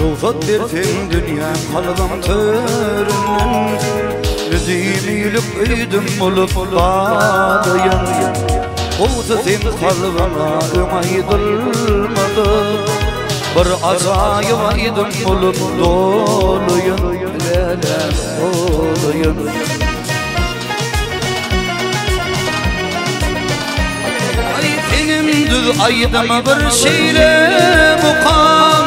Ruhsat versin dünya kalbim törünün Yüzümüylük öydüm olup bağlayın Olsa sen kalbına ömaydılmadı Bir acayip aydın olup doluyun Lelem doluyun Benim düz aydıma bir şeyle mukam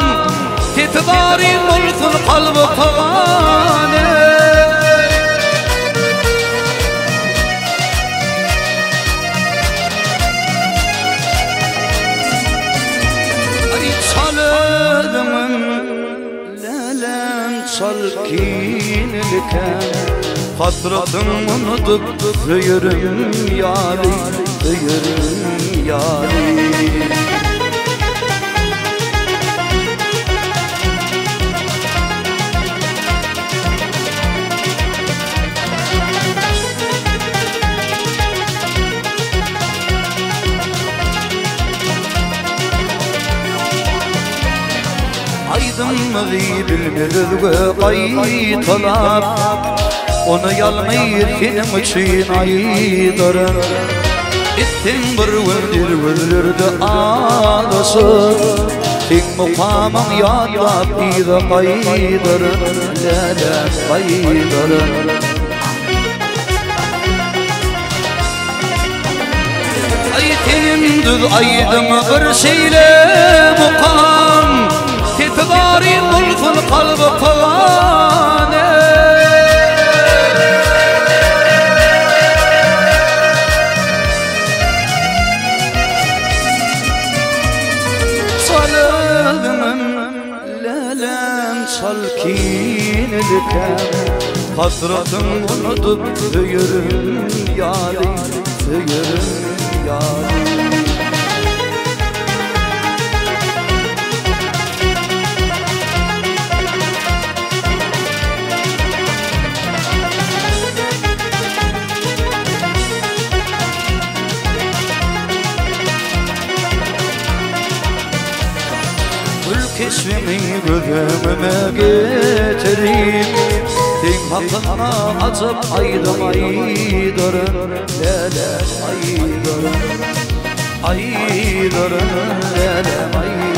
Titibari olsun kalbi kavane Ay çalımın lelem çalkinliken Hasratın unutup züyürüm yâri Züyürüm yâri Aydınlığı bilmeliz ve kayıtalar Onu yalmayır benim için aydırın Ettin bir vüldürde ağlasın Sen mukamın yadlap bir kaydırın Lelem kaydırın Ay tenim düz aydıma bir şeyle mukam Titibari olsun kalbi kavane Salımın lelem salkinliken Hasratın unutup züyürüm yâri Züyürüm yâri Keşfimi gözümüme getireyim Sen hakkına açıp aydım aydırın Lelem aydırın Aydırın lelem aydırın